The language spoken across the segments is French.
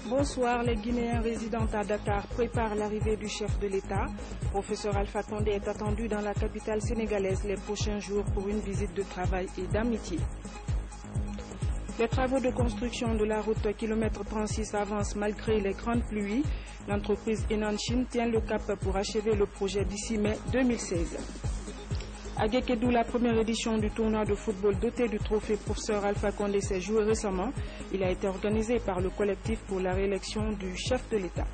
Bonsoir, les Guinéens résidant à Dakar préparent l'arrivée du chef de l'État. Professeur Alpha Condé est attendu dans la capitale sénégalaise les prochains jours pour une visite de travail et d'amitié. Les travaux de construction de la route km 36 avancent malgré les grandes pluies. L'entreprise Enanchin tient le cap pour achever le projet d'ici mai 2016. À Guékédou, la première édition du tournoi de football doté du trophée Professeur Alpha Condé s'est jouée récemment. Il a été organisé par le collectif pour la réélection du chef de l'État.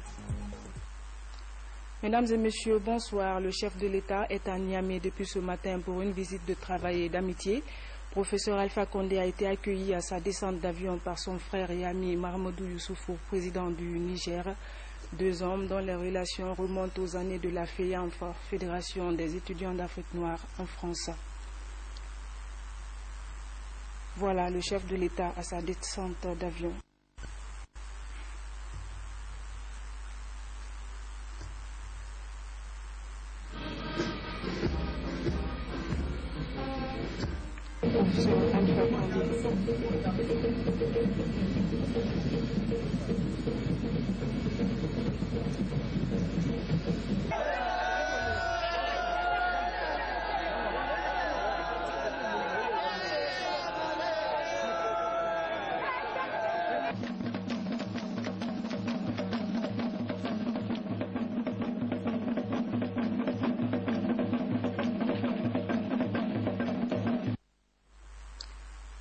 Mesdames et messieurs, bonsoir. Le chef de l'État est à Niamey depuis ce matin pour une visite de travail et d'amitié. Professeur Alpha Condé a été accueilli à sa descente d'avion par son frère et ami Mahamadou Youssoufou, président du Niger. Deux hommes dont les relations remontent aux années de la FEYANF, Fédération des étudiants d'Afrique noire en France. Voilà le chef de l'État à sa descente d'avion. Professeur Alpha Condé.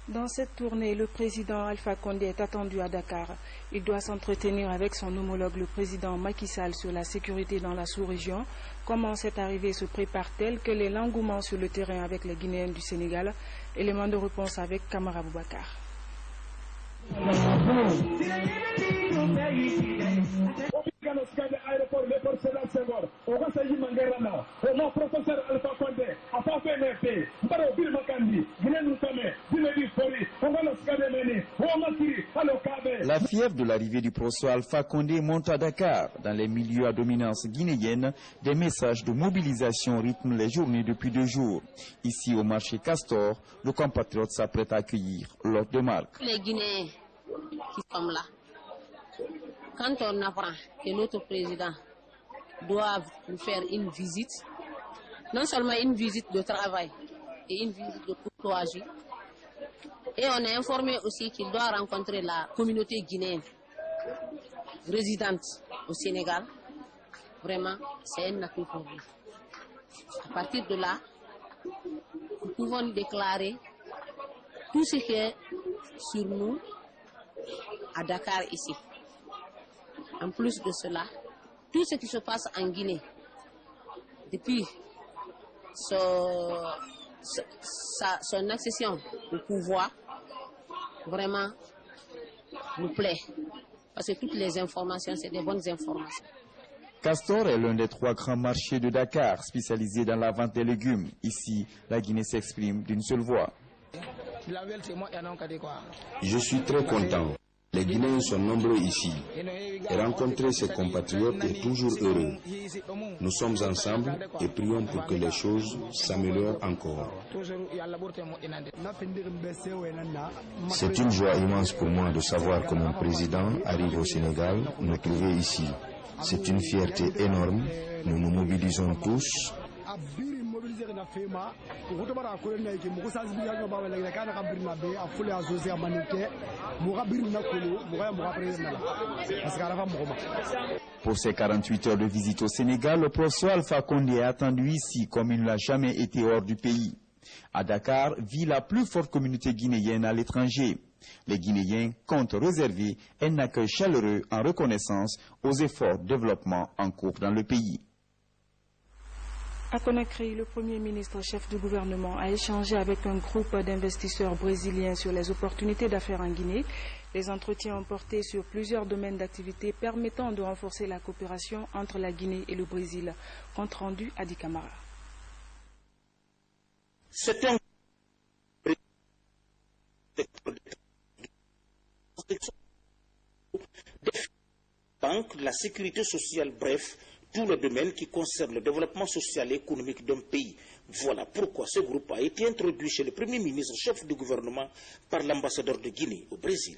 Dans cette tournée, le président Alpha Condé est attendu à Dakar. Il doit s'entretenir avec son homologue, le président Macky Sall, sur la sécurité dans la sous-région. Comment cette arrivée se prépare-t-elle? Quel est l'engouement sur le terrain avec les Guinéens du Sénégal? Élément de réponse avec Kamara Boubacar. La fièvre de l'arrivée du professeur Alpha Condé monte à Dakar. Dans les milieux à dominance guinéenne, des messages de mobilisation rythment les journées depuis 2 jours. Ici au marché Castor, le compatriote s'apprête à accueillir l'hôte de marque. Les Guinéens qui sont là, quand on apprend que notre président doit nous faire une visite, non seulement une visite de travail et une visite de courtoisie, et on est informé aussi qu'il doit rencontrer la communauté guinéenne résidente au Sénégal. Vraiment, c'est un atout pour nous. À partir de là, nous pouvons déclarer tout ce qui est sur nous à Dakar ici. En plus de cela, tout ce qui se passe en Guinée depuis son accession au pouvoir, vraiment nous plaît. Parce que toutes les informations, c'est des bonnes informations. Castor est l'un des 3 grands marchés de Dakar, spécialisé dans la vente des légumes. Ici, la Guinée s'exprime d'une seule voix. Je suis très content. Les Guinéens sont nombreux ici. Et rencontrer ses compatriotes est toujours heureux. Nous sommes ensemble et prions pour que les choses s'améliorent encore. C'est une joie immense pour moi de savoir que mon président arrive au Sénégal, nous trouver ici. C'est une fierté énorme. Nous nous mobilisons tous. Pour ses 48 heures de visite au Sénégal, le professeur Alpha Condé est attendu ici comme il ne l'a jamais été hors du pays. À Dakar vit la plus forte communauté guinéenne à l'étranger. Les Guinéens comptent réserver un accueil chaleureux en reconnaissance aux efforts de développement en cours dans le pays. À Conakry, le Premier ministre chef du gouvernement a échangé avec un groupe d'investisseurs brésiliens sur les opportunités d'affaires en Guinée. Les entretiens ont porté sur plusieurs domaines d'activité permettant de renforcer la coopération entre la Guinée et le Brésil. Compte rendu à Adi Camara. C'est un banque, la sécurité sociale, bref, tous les domaines qui concernent le développement social et économique d'un pays. Voilà pourquoi ce groupe a été introduit chez le Premier ministre, chef du gouvernement, par l'ambassadeur de Guinée au Brésil.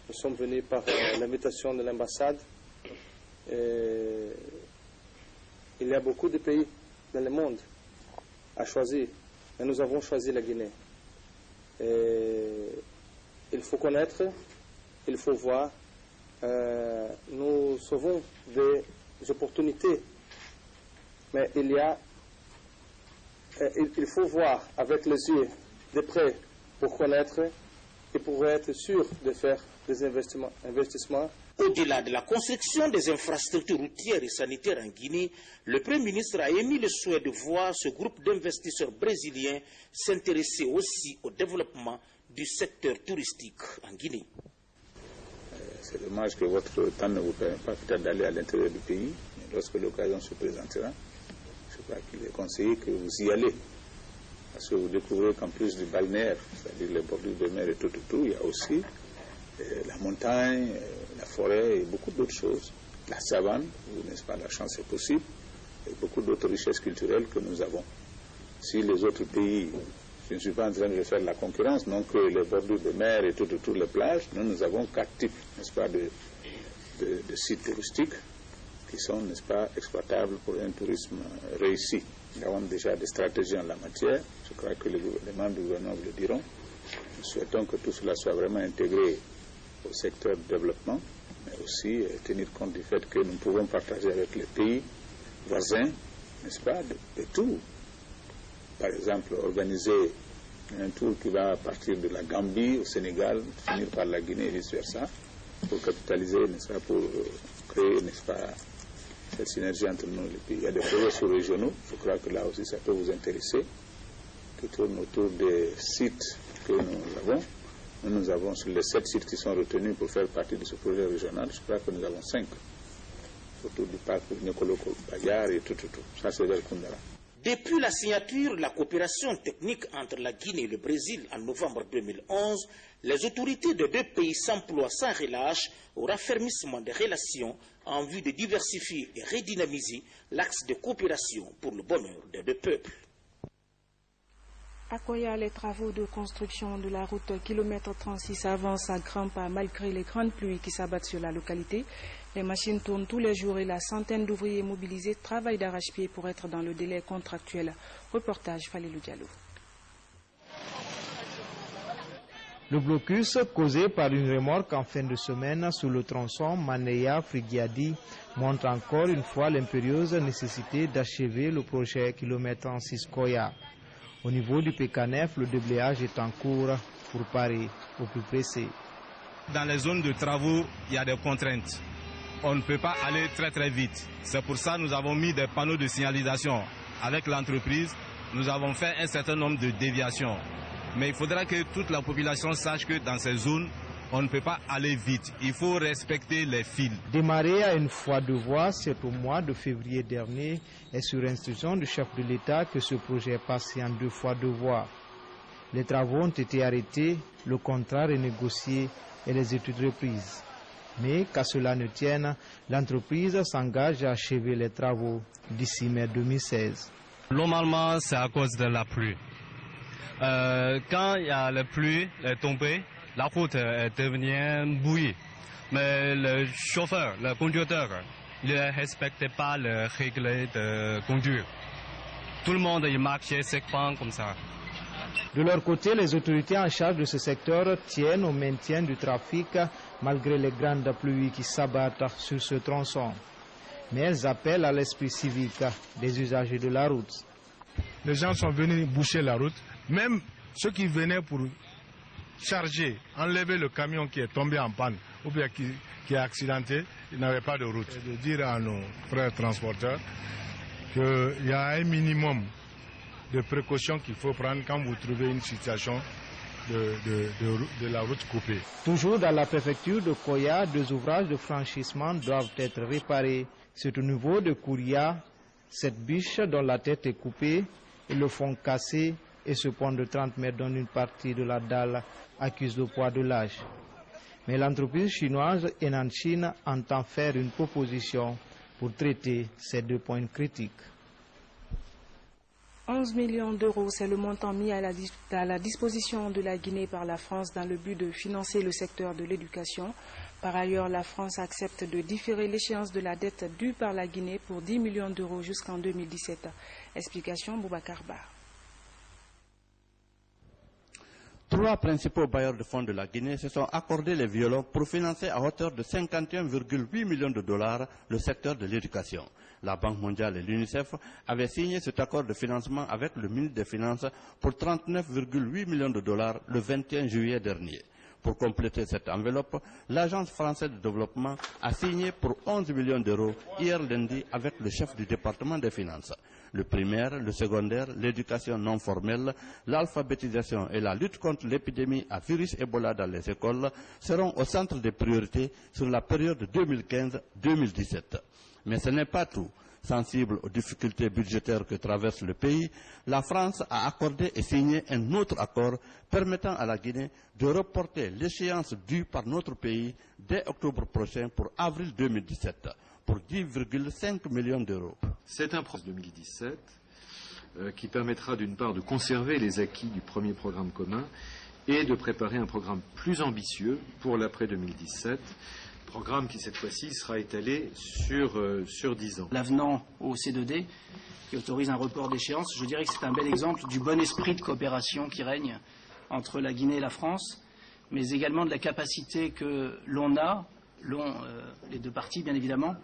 Nous sommes venus par l'invitation de l'ambassade. Il y a beaucoup de pays dans le monde à choisir, mais nous avons choisi la Guinée. Il faut connaître, il faut voir. Nous sauvons des opportunités, mais il faut voir avec les yeux de près pour connaître et pour être sûr de faire des investissements. Au-delà de la construction des infrastructures routières et sanitaires en Guinée, le Premier ministre a émis le souhait de voir ce groupe d'investisseurs brésiliens s'intéresser aussi au développement du secteur touristique en Guinée. C'est dommage que votre temps ne vous permette pas peut-être d'aller à l'intérieur du pays. Mais lorsque l'occasion se présentera, je crois qu'il est conseillé que vous y allez. Parce que vous découvrez qu'en plus du balnéaire, c'est-à-dire les bordures de mer et tout, il y a aussi la montagne, la forêt et beaucoup d'autres choses. La savane, où, n'est-ce pas, la chance est possible, et beaucoup d'autres richesses culturelles que nous avons. Si les autres pays, je ne suis pas en train de faire la concurrence, non que les bordures de mer et toutes les plages, nous avons 4 types, n'est-ce pas, de sites touristiques qui sont, n'est-ce pas, exploitables pour un tourisme réussi. Nous avons déjà des stratégies en la matière, je crois que les membres du gouvernement le diront. Nous souhaitons que tout cela soit vraiment intégré au secteur du développement, mais aussi tenir compte du fait que nous pouvons partager avec les pays voisins, n'est-ce pas, de tout. Par exemple, organiser un tour qui va partir de la Gambie au Sénégal, finir par la Guinée et vice-versa, pour capitaliser, n'est-ce pas, pour créer, n'est-ce pas, cette synergie entre nous les pays. Il y a des projets sous-régionaux, je crois que là aussi ça peut vous intéresser, qui tournent autour des sites que nous avons. Nous avons sur les 7 sites qui sont retenus pour faire partie de ce projet régional, je crois que nous avons 5, autour du parc Nicoloko Bayar et tout. Ça, c'est vers Koundara. Depuis la signature de la coopération technique entre la Guinée et le Brésil en novembre 2011, les autorités des deux pays s'emploient sans relâche au raffermissement des relations en vue de diversifier et redynamiser l'axe de coopération pour le bonheur des deux peuples. À Koya, les travaux de construction de la route kilomètre 36 avancent à grands pas malgré les grandes pluies qui s'abattent sur la localité. Les machines tournent tous les jours et la centaine d'ouvriers mobilisés travaillent d'arrache-pied pour être dans le délai contractuel. Reportage Falilou Diallo. Le blocus causé par une remorque en fin de semaine sur le tronçon Manéa-Frigiadi montre encore une fois l'impérieuse nécessité d'achever le projet kilomètre 36 Koya. Au niveau du PKNF, le déblayage est en cours pour parer au plus pressé. Dans les zones de travaux, il y a des contraintes. On ne peut pas aller très vite. C'est pour ça que nous avons mis des panneaux de signalisation. Avec l'entreprise, nous avons fait un certain nombre de déviations. Mais il faudra que toute la population sache que dans ces zones, on ne peut pas aller vite. Il faut respecter les fils. Démarré à une fois deux voies, c'est au mois de février dernier et sur instruction du chef de l'État que ce projet est passé en 2 fois 2 voies. Les travaux ont été arrêtés, le contrat renégocié et les études reprises. Mais qu'à cela ne tienne, l'entreprise s'engage à achever les travaux d'ici mai 2016. Normalement, c'est à cause de la pluie. Quand il y a la pluie, les tombées, la route est devenue bouillie. Mais le chauffeur, le conducteur, il ne respectait pas les règles de conduite. Tout le monde il marchait séquemment comme ça. De leur côté, les autorités en charge de ce secteur tiennent au maintien du trafic malgré les grandes pluies qui s'abattent sur ce tronçon. Mais elles appellent à l'esprit civique des usagers de la route. Les gens sont venus boucher la route, même ceux qui venaient pour charger, enlever le camion qui est tombé en panne ou bien qui est accidenté, ils n'avaient pas de route. Et de dire à nos frères transporteurs qu'il y a un minimum de précautions qu'il faut prendre quand vous trouvez une situation de la route coupée. Toujours dans la préfecture de Koya, 2 ouvrages de franchissement doivent être réparés. C'est au niveau de Kouria, cette biche dont la tête est coupée et le fond cassé et ce pont de 30 mètres dont une partie de la dalle accuse le poids de l'âge. Mais l'entreprise chinoise Enanchin entend faire une proposition pour traiter ces 2 points critiques. 11 millions d'euros, c'est le montant mis à la disposition de la Guinée par la France dans le but de financer le secteur de l'éducation. Par ailleurs, la France accepte de différer l'échéance de la dette due par la Guinée pour 10 millions d'euros jusqu'en 2017. Explication Boubacar Ba. 3 principaux bailleurs de fonds de la Guinée se sont accordés les violons pour financer à hauteur de 51,8 millions de dollars le secteur de l'éducation. La Banque mondiale et l'UNICEF avaient signé cet accord de financement avec le ministre des Finances pour 39,8 millions de dollars le 21 juillet dernier. Pour compléter cette enveloppe, l'Agence française de développement a signé pour 11 millions d'euros hier lundi avec le chef du département des finances. Le primaire, le secondaire, l'éducation non formelle, l'alphabétisation et la lutte contre l'épidémie à virus Ebola dans les écoles seront au centre des priorités sur la période 2015-2017. Mais ce n'est pas tout. Sensible aux difficultés budgétaires que traverse le pays, la France a accordé et signé un autre accord permettant à la Guinée de reporter l'échéance due par notre pays dès octobre prochain pour avril 2017 pour 10,5 millions d'euros. C'est un projet 2017 qui permettra d'une part de conserver les acquis du premier programme commun et de préparer un programme plus ambitieux pour l'après 2017. Programme qui cette fois-ci sera étalé sur 10 ans. L'avenant au C2D qui autorise un report d'échéance, je dirais que c'est un bel exemple du bon esprit de coopération qui règne entre la Guinée et la France, mais également de la capacité que l'on a, les 2 parties bien évidemment,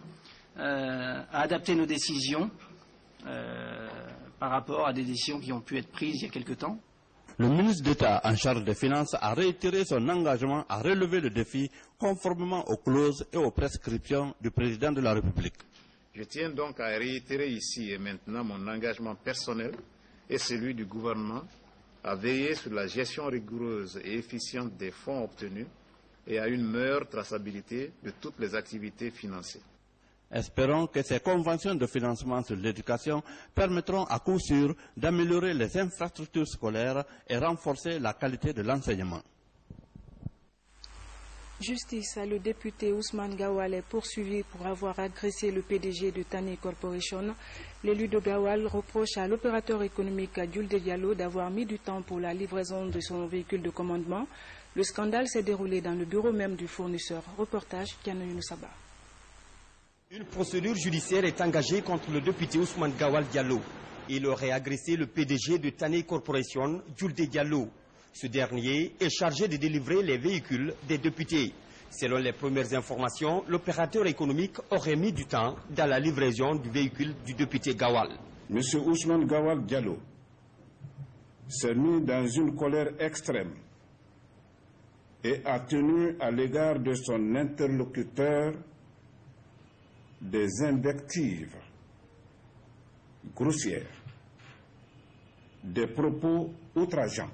à adapter nos décisions par rapport à des décisions qui ont pu être prises il y a quelque temps. Le ministre d'État en charge des Finances a réitéré son engagement à relever le défi conformément aux clauses et aux prescriptions du président de la République. Je tiens donc à réitérer ici et maintenant mon engagement personnel et celui du gouvernement à veiller sur la gestion rigoureuse et efficiente des fonds obtenus et à une meilleure traçabilité de toutes les activités financées. Espérons que ces conventions de financement sur l'éducation permettront à coup sûr d'améliorer les infrastructures scolaires et renforcer la qualité de l'enseignement. Justice, le député Ousmane Gawal est poursuivi pour avoir agressé le PDG de Tani Corporation. L'élu de Gawal reproche à l'opérateur économique Julde Diallo d'avoir mis du temps pour la livraison de son véhicule de commandement. Le scandale s'est déroulé dans le bureau même du fournisseur. Reportage Kiana Younoussaba. Une procédure judiciaire est engagée contre le député Ousmane Gawal Diallo. Il aurait agressé le PDG de Tani Corporation, Julde Diallo. Ce dernier est chargé de délivrer les véhicules des députés. Selon les premières informations, l'opérateur économique aurait mis du temps dans la livraison du véhicule du député Gawal. Monsieur Ousmane Gawal Diallo s'est mis dans une colère extrême et a tenu à l'égard de son interlocuteur des invectives grossières, des propos outrageants.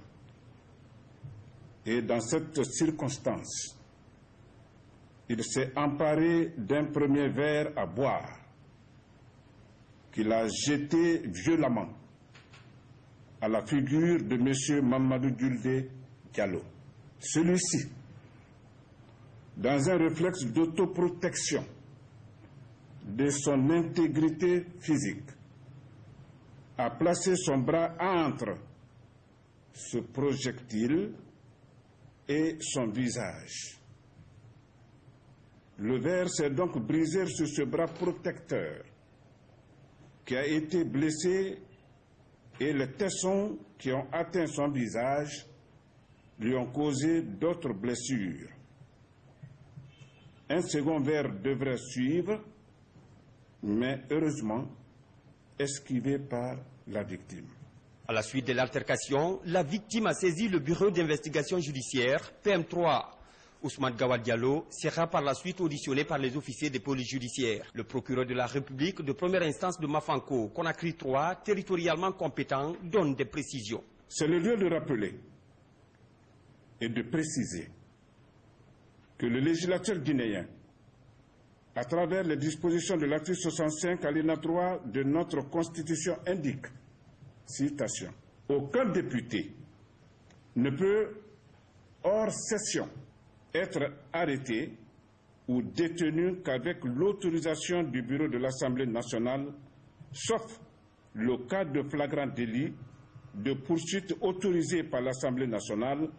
Et dans cette circonstance, il s'est emparé d'un premier verre à boire qu'il a jeté violemment à la figure de M. Mamadou Julde Diallo. Celui-ci, dans un réflexe d'autoprotection de son intégrité physique, a placé son bras entre ce projectile et son visage. Le verre s'est donc brisé sur ce bras protecteur qui a été blessé et les tessons qui ont atteint son visage lui ont causé d'autres blessures. Un second verre devrait suivre, mais heureusement esquivé par la victime. À la suite de l'altercation, la victime a saisi le bureau d'investigation judiciaire, PM3. Ousmane Gawal Diallo sera par la suite auditionné par les officiers de police judiciaire. Le procureur de la République de première instance de Mafanko, Conakry 3, territorialement compétent, donne des précisions. C'est le lieu de rappeler et de préciser que le législateur guinéen, à travers les dispositions de l'article 65 alinéa 3 de notre Constitution, indique, citation, « Aucun député ne peut, hors session, être arrêté, ou détenus qu'avec l'autorisation du bureau de l'Assemblée nationale, sauf le cas de flagrant délit, de poursuite autorisée par l'Assemblée nationale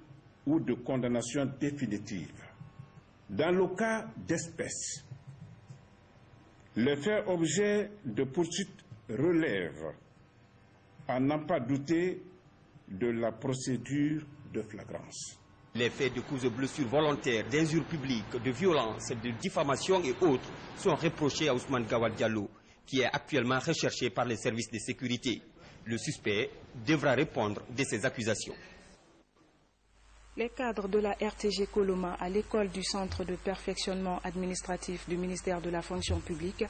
ou de condamnation définitive. Dans le cas d'espèce, les faits objets de poursuite relèvent, à n'en pas douter, de la procédure de flagrance. Les faits de coups et blessures volontaires, d'injures publiques, de violences, de diffamation et autres sont reprochés à Ousmane Gawal Diallo, qui est actuellement recherché par les services de sécurité. Le suspect devra répondre de ces accusations. Les cadres de la RTG Coloma à l'école du Centre de perfectionnement administratif du ministère de la fonction publique.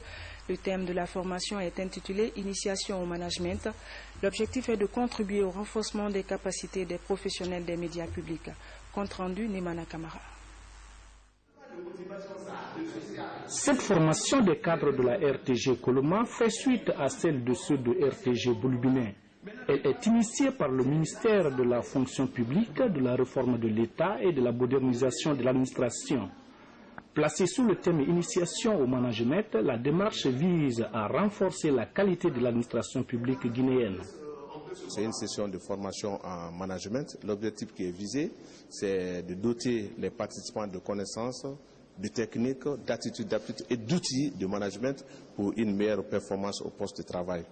Le thème de la formation est intitulé « Initiation au management ». L'objectif est de contribuer au renforcement des capacités des professionnels des médias publics. Compte rendu, Nimana Kamara. Cette formation des cadres de la RTG Coloma fait suite à celle de ceux de RTG Boulbiné. Elle est initiée par le ministère de la fonction publique, de la réforme de l'État et de la modernisation de l'administration. Placée sous le thème Initiation au management, la démarche vise à renforcer la qualité de l'administration publique guinéenne. C'est une session de formation en management. L'objectif qui est visé, c'est de doter les participants de connaissances, de techniques, d'attitudes, d'aptitudes et d'outils de management pour une meilleure performance au poste de travail.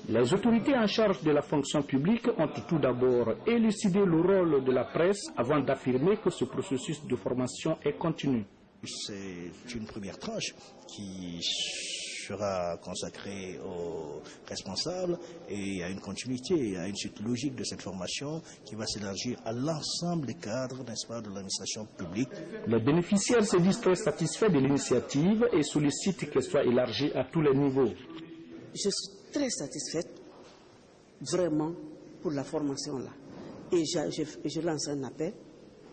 Les autorités en charge de la fonction publique ont tout d'abord élucidé le rôle de la presse avant d'affirmer que ce processus de formation est continu. C'est une première tranche qui sera consacrée aux responsables et il y a une continuité, il y a une suite logique de cette formation qui va s'élargir à l'ensemble des cadres, n'est-ce pas, de l'administration publique. Les bénéficiaires se disent très satisfaits de l'initiative et sollicitent qu'elle soit élargie à tous les niveaux. Je suis très satisfaite vraiment pour la formation là et je lance un appel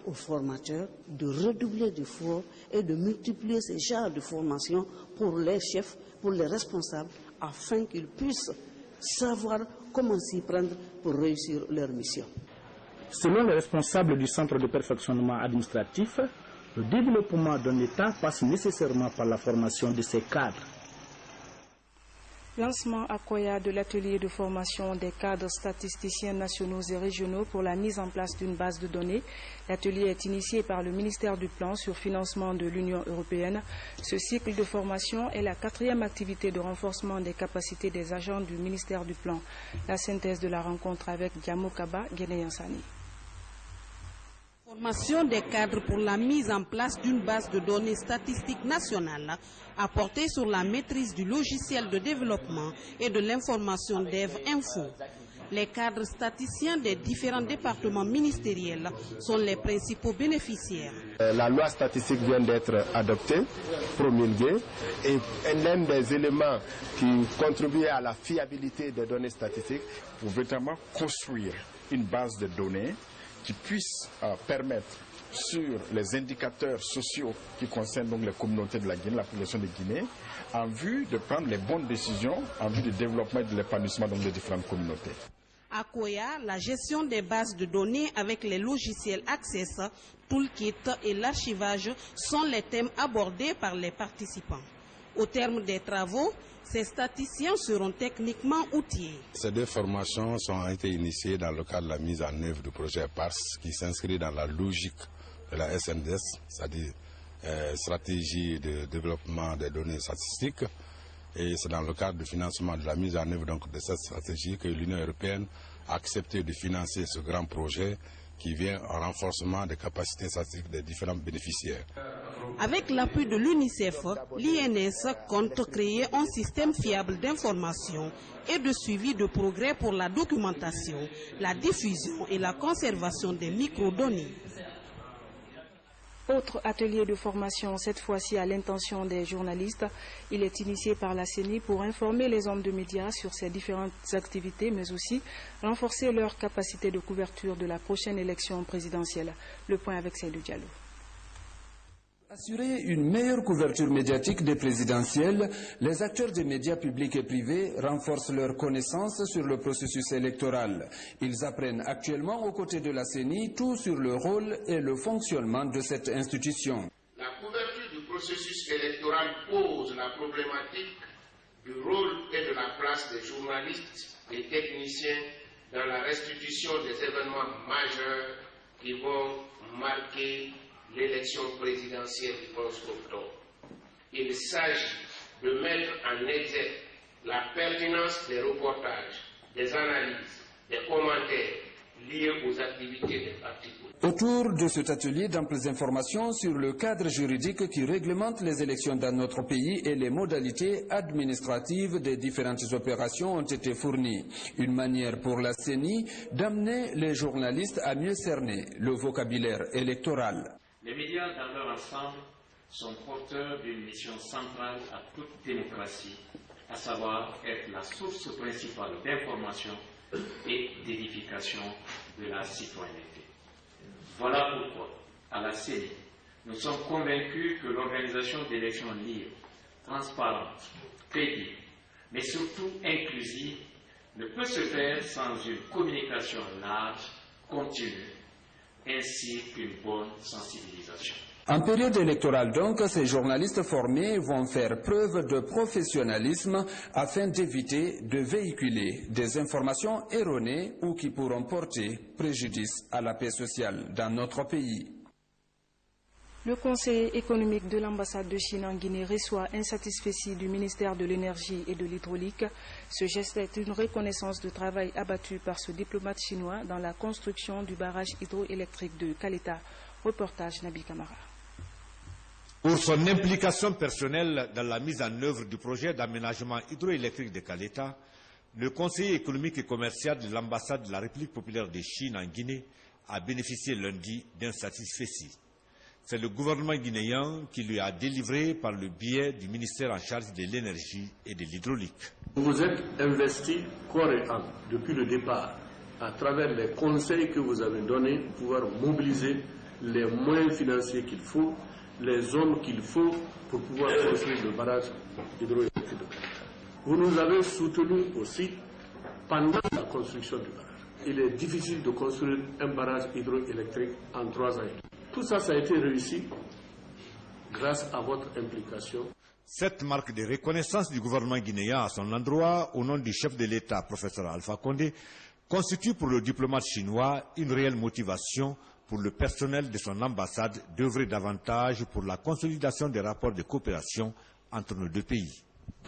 aux formateurs de redoubler d'efforts et de multiplier ces genres de formation pour les chefs, pour les responsables, afin qu'ils puissent savoir comment s'y prendre pour réussir leur mission. Selon les responsables du Centre de perfectionnement administratif, le développement d'un État passe nécessairement par la formation de ses cadres. Lancement à Koya de l'atelier de formation des cadres statisticiens nationaux et régionaux pour la mise en place d'une base de données. L'atelier est initié par le ministère du Plan sur financement de l'Union européenne. Ce cycle de formation est la 4e activité de renforcement des capacités des agents du ministère du Plan. La synthèse de la rencontre avec Diamo Kaba, Guénéansani. Formation des cadres pour la mise en place d'une base de données statistiques nationale a porté sur la maîtrise du logiciel de développement et de l'information DevInfo. Les cadres statisticiens des différents départements ministériels sont les principaux bénéficiaires. La loi statistique vient d'être adoptée, promulguée, et l'un des éléments qui contribue à la fiabilité des données statistiques pour véritablement construire une base de données qui puisse permettre sur les indicateurs sociaux qui concernent donc les communautés de la Guinée, la population de Guinée, en vue de prendre les bonnes décisions, en vue du développement et de l'épanouissement des différentes communautés. À Koya, la gestion des bases de données avec les logiciels Access, Toolkit et l'archivage sont les thèmes abordés par les participants. Au terme des travaux, ces statisticiens seront techniquement outillés. Ces deux formations ont été initiées dans le cadre de la mise en œuvre du projet PARS qui s'inscrit dans la logique de la SNDS, c'est-à-dire stratégie de développement des données statistiques. Et c'est dans le cadre du financement de la mise en œuvre donc, de cette stratégie que l'Union européenne a accepté de financer ce grand projet qui vient en renforcement des capacités statistiques des différents bénéficiaires. Avec l'appui de l'UNICEF, l'INS compte créer un système fiable d'information et de suivi de progrès pour la documentation, la diffusion et la conservation des microdonnées. Autre atelier de formation, cette fois-ci à l'intention des journalistes. Il est initié par la CENI pour informer les hommes de médias sur ces différentes activités, mais aussi renforcer leur capacité de couverture de la prochaine élection présidentielle. Le point avec Seydou Diallo. Assurer une meilleure couverture médiatique des présidentielles, les acteurs des médias publics et privés renforcent leurs connaissances sur le processus électoral. Ils apprennent actuellement aux côtés de la CENI tout sur le rôle et le fonctionnement de cette institution. La couverture du processus la problématique du rôle et de la place des journalistes et techniciens dans la restitution des événements majeurs qui vont marquer l'élection présidentielle du 11 octobre. Il s'agit de mettre en exergue la pertinence des reportages, des analyses, des commentaires liés aux activités des partis politiques. Autour de cet atelier, d'amples informations sur le cadre juridique qui réglemente les élections dans notre pays et les modalités administratives des différentes opérations ont été fournies. Une manière pour la CENI d'amener les journalistes à mieux cerner le vocabulaire électoral. Les médias dans leur ensemble sont porteurs d'une mission centrale à toute démocratie, à savoir être la source principale d'information et d'édification de la citoyenneté. Voilà pourquoi, à la CENI, nous sommes convaincus que l'organisation d'élections libres, transparentes, crédibles, mais surtout inclusives, ne peut se faire sans une communication large, continue, ainsi qu'une bonne sensibilisation. En période électorale donc, ces journalistes formés vont faire preuve de professionnalisme afin d'éviter de véhiculer des informations erronées ou qui pourront porter préjudice à la paix sociale dans notre pays. Le conseil économique de l'ambassade de Chine en Guinée reçoit insatisfait du ministère de l'Énergie et de l'Hydraulique. Ce geste est une reconnaissance de travail abattu par ce diplomate chinois dans la construction du barrage hydroélectrique de Caleta. Reportage Nabi Kamara. Pour son implication personnelle dans la mise en œuvre du projet d'aménagement hydroélectrique de Caleta, le conseiller économique et commercial de l'ambassade de la République populaire de Chine en Guinée a bénéficié lundi d'un satisfecit. C'est le gouvernement guinéen qui lui a délivré par le biais du ministère en charge de l'énergie et de l'hydraulique. Vous vous êtes investi corps et âme depuis le départ à travers les conseils que vous avez donnés pour pouvoir mobiliser les moyens financiers qu'il faut, les hommes qu'il faut pour pouvoir construire le barrage hydroélectrique de Caleta. Vous nous avez soutenus aussi pendant la construction du barrage. Il est difficile de construire un barrage hydroélectrique en 3 ans. Tout ça, ça a été réussi grâce à votre implication. Cette marque de reconnaissance du gouvernement guinéen à son endroit, au nom du chef de l'État, professeur Alpha Condé, constitue pour le diplomate chinois une réelle motivation pour le personnel de son ambassade d'œuvrer davantage pour la consolidation des rapports de coopération entre nos deux pays.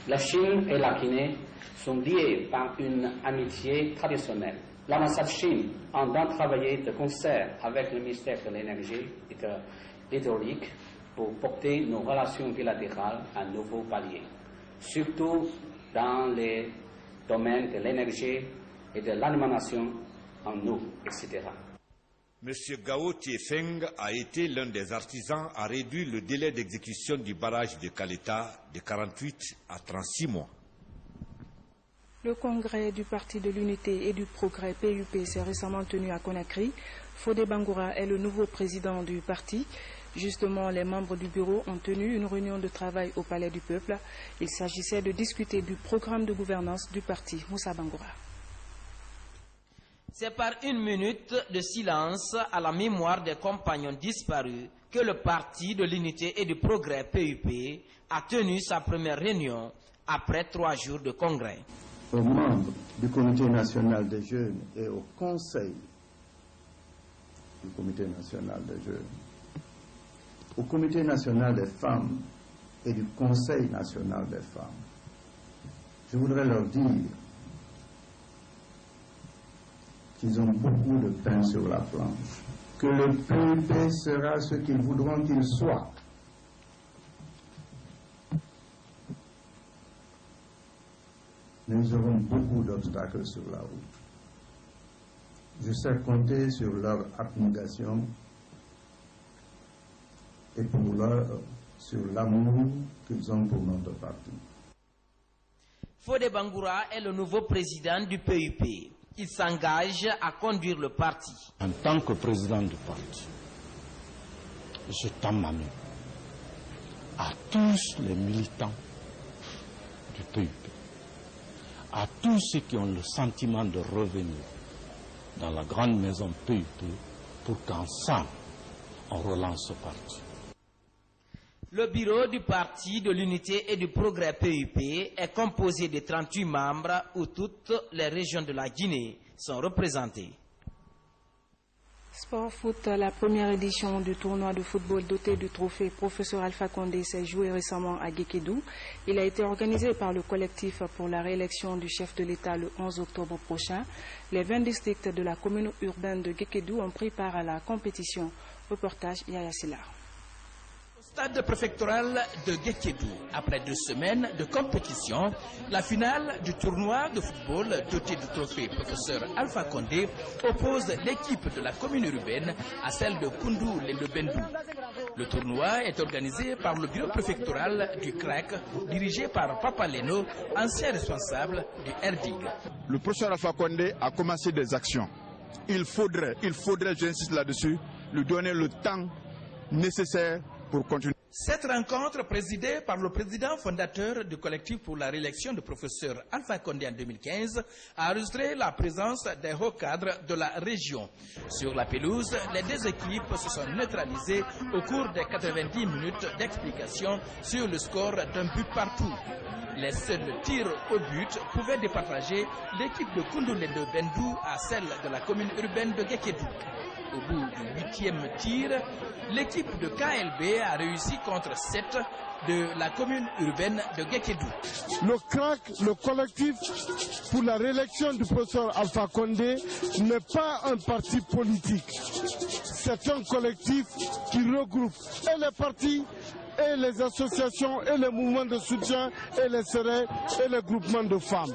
La Chine et la Guinée sont liées par une amitié traditionnelle. L'ambassade Chine entend travailler de concert avec le ministère de l'Énergie et de l'Hydraulique pour porter nos relations bilatérales à un nouveau palier, surtout dans les domaines de l'énergie et de l'alimentation en eau, etc. M. Gao Tiefeng a été l'un des artisans à réduire le délai d'exécution du barrage de Caleta de 48 à 36 mois. Le congrès du Parti de l'Unité et du Progrès PUP s'est récemment tenu à Conakry. Fodé Bangoura est le nouveau président du parti. Justement, les membres du bureau ont tenu une réunion de travail au Palais du Peuple. Il s'agissait de discuter du programme de gouvernance du parti. Moussa Bangoura. C'est par 1 minute de silence à la mémoire des compagnons disparus que le Parti de l'Unité et du Progrès PUP a tenu sa première réunion après 3 jours de congrès. Aux membres du Comité national des jeunes et au Conseil du Comité national des jeunes, au Comité national des femmes et du Conseil national des femmes, je voudrais leur dire qu'ils ont beaucoup de pain sur la planche, que le PUP sera ce qu'ils voudront qu'il soit. Nous aurons beaucoup d'obstacles sur la route. Je sais compter sur leur abnégation et sur l'amour qu'ils ont pour notre parti. Fodé Bangoura est le nouveau président du PUP. Il s'engage à conduire le parti. En tant que président du parti, je tends ma main à tous les militants du PUP, à tous ceux qui ont le sentiment de revenir dans la grande maison PUP pour qu'ensemble on relance ce parti. Le bureau du Parti de l'Unité et du Progrès PUP est composé de 38 membres où toutes les régions de la Guinée sont représentées. Sport foot, la première édition du tournoi de football doté du trophée Professeur Alpha Condé s'est jouée récemment à Guékédou. Il a été organisé par le collectif pour la réélection du chef de l'État le 11 octobre prochain. Les 20 districts de la commune urbaine de Guékédou ont pris part à la compétition. Reportage Yaya Silla. Stade préfectoral de Guékédou. Après 2 semaines de compétition, la finale du tournoi de football doté du trophée Professeur Alpha Condé oppose l'équipe de la commune urbaine à celle de Koundou Lendebendou. Le tournoi est organisé par le bureau préfectoral du CRAC, dirigé par Papa Leno, ancien responsable du RDIG. Le professeur Alpha Condé a commencé des actions. Il faudrait, j'insiste là-dessus, lui donner le temps nécessaire pour continuer. Cette rencontre, présidée par le président fondateur du collectif pour la réélection du professeur Alpha Condé en 2015, a enregistré la présence des hauts cadres de la région. Sur la pelouse, les 2 équipes se sont neutralisées au cours des 90 minutes d'explication sur le score d'un but partout. Les seuls tirs au but pouvaient départager l'équipe de Koundou Lendebendou à celle de la commune urbaine de Guékédou. Au bout du 8e tir, l'équipe de KLB a réussi contre 7 de la commune urbaine de Guékédou. Le CRAC, le collectif pour la réélection du professeur Alpha Condé, n'est pas un parti politique. C'est un collectif qui regroupe et les partis, et les associations, et les mouvements de soutien, et les serrés, et les groupements de femmes.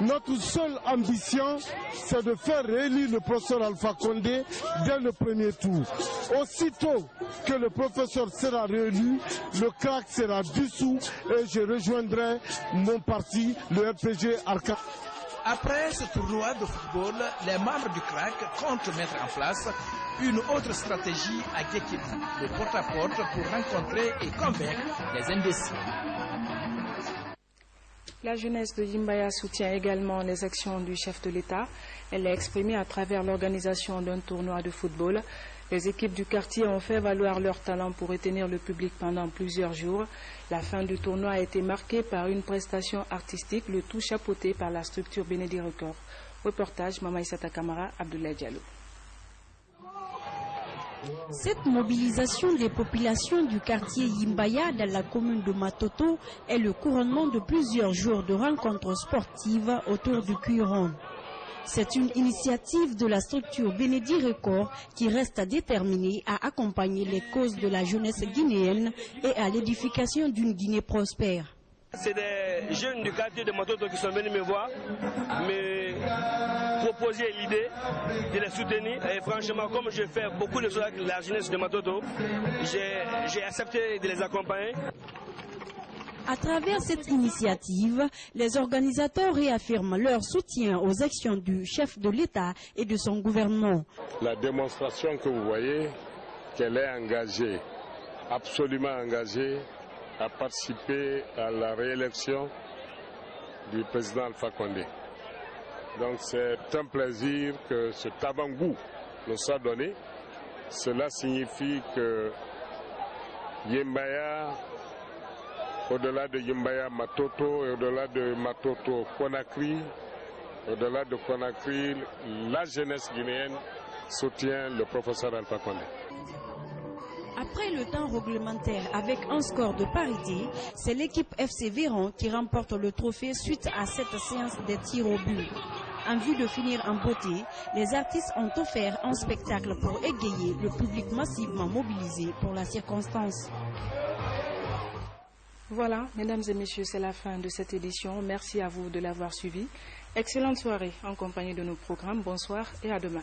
Notre seule ambition, c'est de faire réélire le professeur Alpha Condé dès le premier tour. Aussitôt que le professeur sera réélu, le CRAC sera dissous et je rejoindrai mon parti, le RPG Arca. Après ce tournoi de football, les membres du CRAC comptent mettre en place une autre stratégie à Guékédou, le porte-à-porte pour rencontrer et convaincre les indécis. La jeunesse de Yimbaya soutient également les actions du chef de l'État. Elle l'a exprimé à travers l'organisation d'un tournoi de football. Les équipes du quartier ont fait valoir leur talent pour retenir le public pendant plusieurs jours. La fin du tournoi a été marquée par une prestation artistique, le tout chapeauté par la structure Benedi Record. Reportage Mamaïsata Kamara, Abdoulaye Diallo. Cette mobilisation des populations du quartier Yimbaya dans la commune de Matoto est le couronnement de plusieurs jours de rencontres sportives autour du Cuiron. C'est une initiative de la structure Benedi Record qui reste déterminée à accompagner les causes de la jeunesse guinéenne et à l'édification d'une Guinée prospère. C'est des jeunes du quartier de Matoto qui sont venus me voir, me proposer l'idée de les soutenir. Et franchement, comme je fais beaucoup de choses avec la jeunesse de Matoto, j'ai accepté de les accompagner. À travers cette initiative, les organisateurs réaffirment leur soutien aux actions du chef de l'État et de son gouvernement. La démonstration que vous voyez, qu'elle est engagée, absolument engagée, à participer à la réélection du président Alpha Condé. Donc c'est un plaisir que cet avant-goût nous soit donné. Cela signifie que Yimbaya, au-delà de Yimbaya Matoto et au-delà de Matoto Conakry, au-delà de Conakry, la jeunesse guinéenne soutient le professeur Alpha Condé. Après le temps réglementaire avec un score de parité, c'est l'équipe FC Véron qui remporte le trophée suite à cette séance des tirs au but. En vue de finir en beauté, les artistes ont offert un spectacle pour égayer le public massivement mobilisé pour la circonstance. Voilà, mesdames et messieurs, c'est la fin de cette édition. Merci à vous de l'avoir suivi. Excellente soirée en compagnie de nos programmes. Bonsoir et à demain.